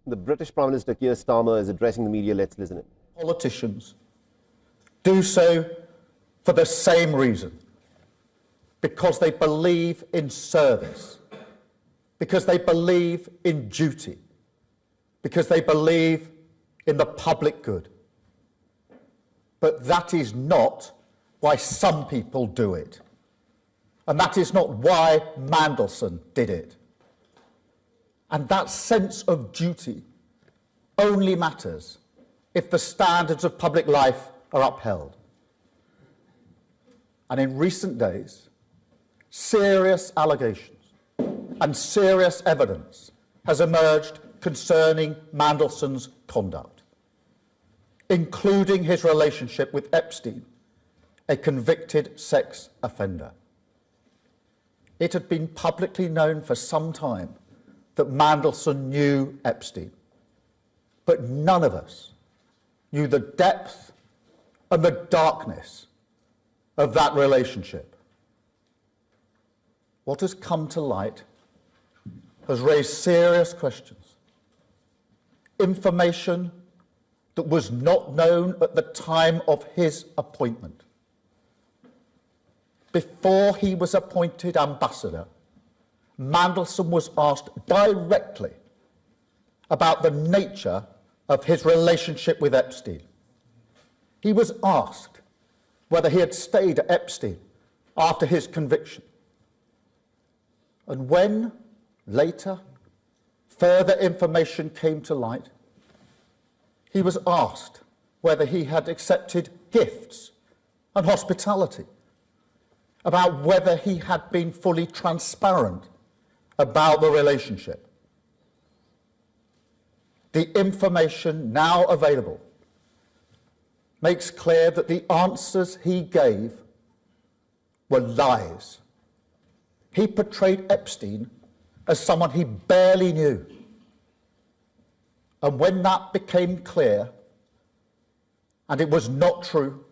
The British Prime Minister Keir Starmer is addressing the media. Let's listen in. Politicians do so for the same reason, because they believe in service, because they believe in duty, because they believe in the public good. But that is not why some people do it. And that is not why Mandelson did it. And that sense of duty only matters if the standards of public life are upheld. And in recent days, serious allegations and serious evidence has emerged concerning Mandelson's conduct, including his relationship with Epstein, a convicted sex offender. It had been publicly known for some time that Mandelson knew Epstein, but none of us knew the depth and the darkness of that relationship. What has come to light has raised serious questions. Information that was not known at the time of his appointment. Before he was appointed ambassador, Mandelson was asked directly about the nature of his relationship with Epstein. He was asked whether he had stayed at Epstein after his conviction. And when, later, further information came to light, he was asked whether he had accepted gifts and hospitality, about whether he had been fully transparent about the relationship. The information now available makes clear that the answers he gave were lies. He portrayed Epstein as someone he barely knew. And when that became clear, and it was not true,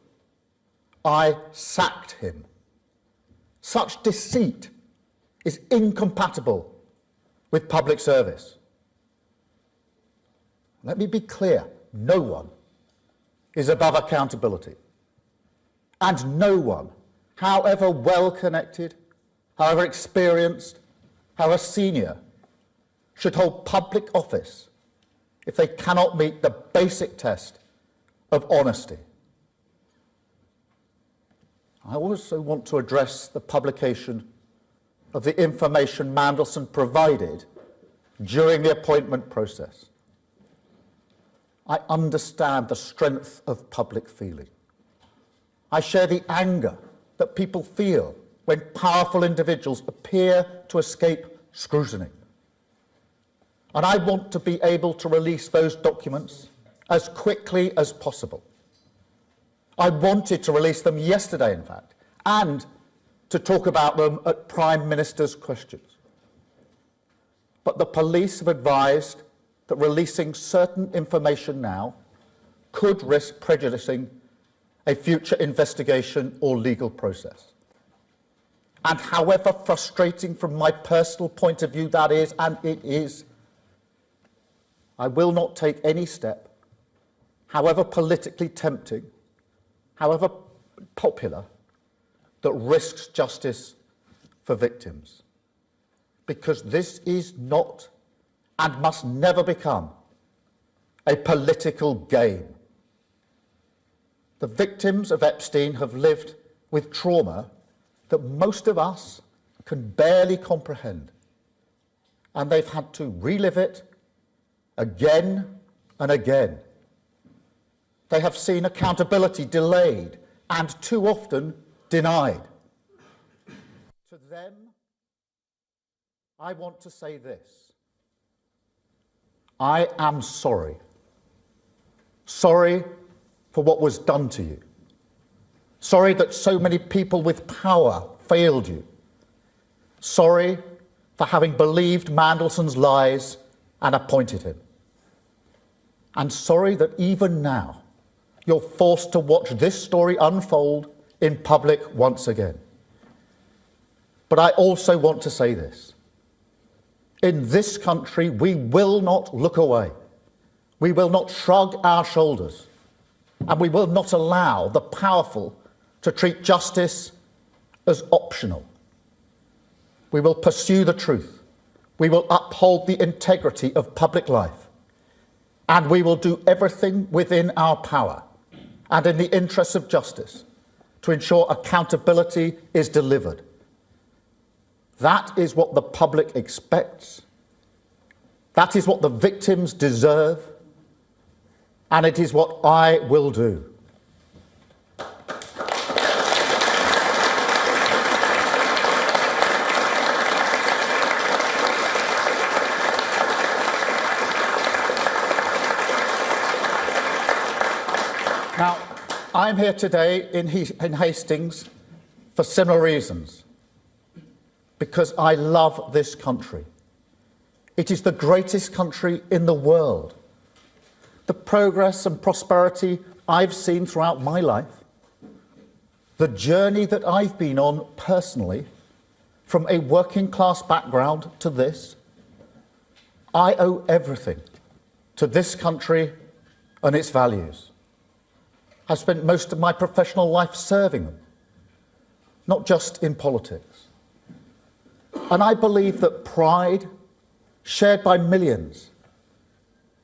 I sacked him. Such deceit is incompatible with public service. Let me be clear, no one is above accountability. And no one, however well connected, however experienced, however senior, should hold public office if they cannot meet the basic test of honesty. I also want to address the publication of the information Mandelson provided during the appointment process. I understand the strength of public feeling. I share the anger that people feel when powerful individuals appear to escape scrutiny. And I want to be able to release those documents as quickly as possible. I wanted to release them yesterday, in fact, and to talk about them at Prime Minister's questions. But the police have advised that releasing certain information now could risk prejudicing a future investigation or legal process. And however frustrating from my personal point of view that is, and it is, I will not take any step, however politically tempting, however popular, that risks justice for victims. Because this is not and must never become a political game. The victims of Epstein have lived with trauma that most of us can barely comprehend. And they've had to relive it again and again. They have seen accountability delayed and too often denied. To them, I want to say this. I am sorry. Sorry for what was done to you. Sorry that so many people with power failed you. Sorry for having believed Mandelson's lies and appointed him. And sorry that even now you're forced to watch this story unfold in public once again. But I also want to say this. In this country, we will not look away. We will not shrug our shoulders, and we will not allow the powerful to treat justice as optional. We will pursue the truth. We will uphold the integrity of public life. And we will do everything within our power and in the interests of justice to ensure accountability is delivered. That is what the public expects. That is what the victims deserve. And it is what I will do. Now, I'm here today in Hastings for similar reasons. Because I love this country. It is the greatest country in the world. The progress and prosperity I've seen throughout my life, the journey that I've been on personally, from a working class background to this, I owe everything to this country and its values. I've spent most of my professional life serving them, not just in politics. And I believe that pride, shared by millions,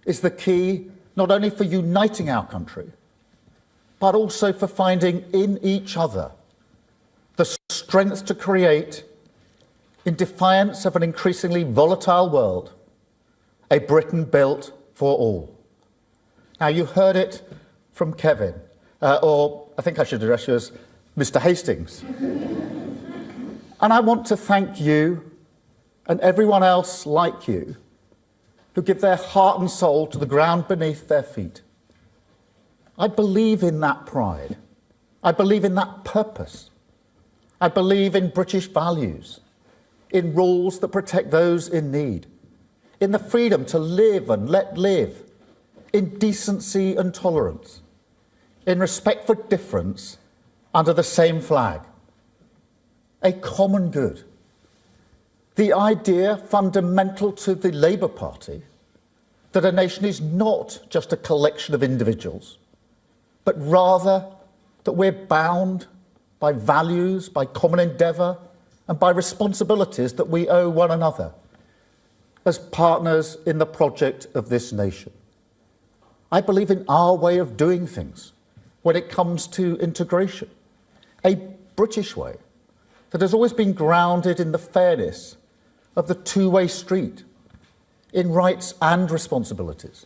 is the key not only for uniting our country, but also for finding in each other the strength to create, in defiance of an increasingly volatile world, a Britain built for all. Now, you heard it from Kevin, or I think I should address you as Mr. Hastings. And I want to thank you and everyone else like you who give their heart and soul to the ground beneath their feet. I believe in that pride. I believe in that purpose. I believe in British values, in rules that protect those in need, in the freedom to live and let live, in decency and tolerance, in respect for difference under the same flag. A common good. The idea fundamental to the Labour Party that a nation is not just a collection of individuals, but rather that we're bound by values, by common endeavour, and by responsibilities that we owe one another as partners in the project of this nation. I believe in our way of doing things when it comes to integration, a British way that has always been grounded in the fairness of the two-way street, in rights and responsibilities,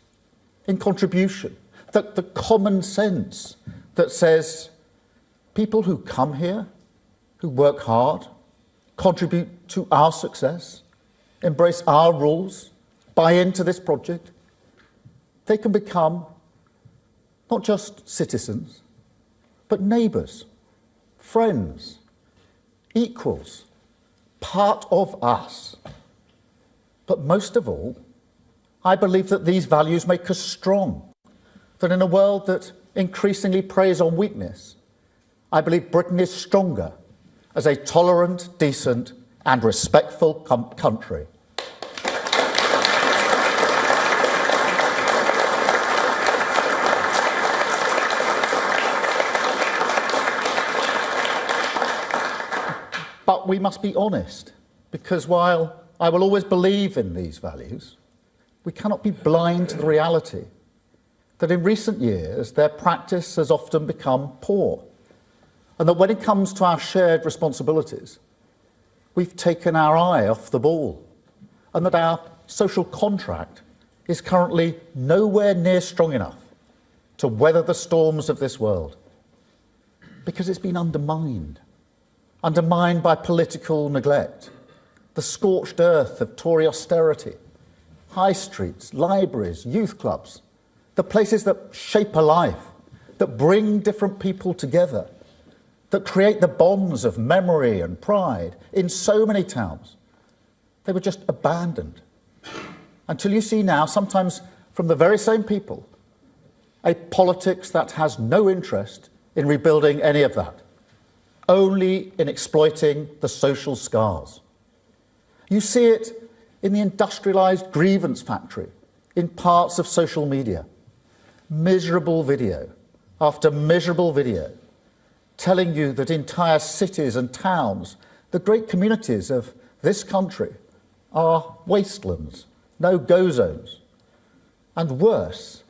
in contribution, the common sense that says people who come here, who work hard, contribute to our success, embrace our rules, buy into this project, they can become not just citizens, but neighbours, friends, equals, part of us. But most of all, I believe that these values make us strong, that in a world that increasingly preys on weakness, I believe Britain is stronger as a tolerant, decent and respectful country. But we must be honest, because while I will always believe in these values, we cannot be blind to the reality that in recent years their practice has often become poor, and that when it comes to our shared responsibilities, we've taken our eye off the ball, and that our social contract is currently nowhere near strong enough to weather the storms of this world, because it's been undermined by political neglect, the scorched earth of Tory austerity, high streets, libraries, youth clubs, the places that shape a life, that bring different people together, that create the bonds of memory and pride in so many towns. They were just abandoned. Until you see now, sometimes from the very same people, a politics that has no interest in rebuilding any of that, only in exploiting the social scars. You see it in the industrialised grievance factory in parts of social media, miserable video after miserable video, telling you that entire cities and towns, the great communities of this country, are wastelands, no-go zones. And worse,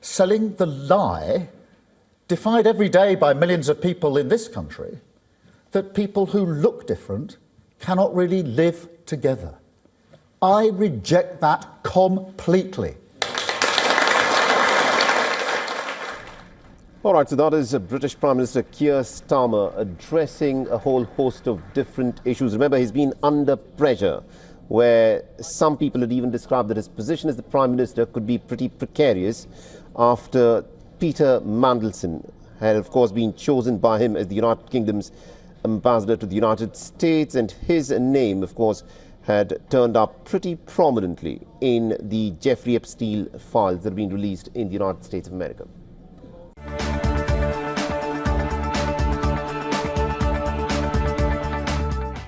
selling the lie, defied every day by millions of people in this country, that people who look different cannot really live together. I reject that completely. All right, so that is British Prime Minister Keir Starmer addressing a whole host of different issues. Remember, he's been under pressure, where some people had even described that his position as the Prime Minister could be pretty precarious after Peter Mandelson had, of course, been chosen by him as the United Kingdom's ambassador to the United States, and his name, of course, had turned up pretty prominently in the Jeffrey Epstein files that have been released in the United States of America.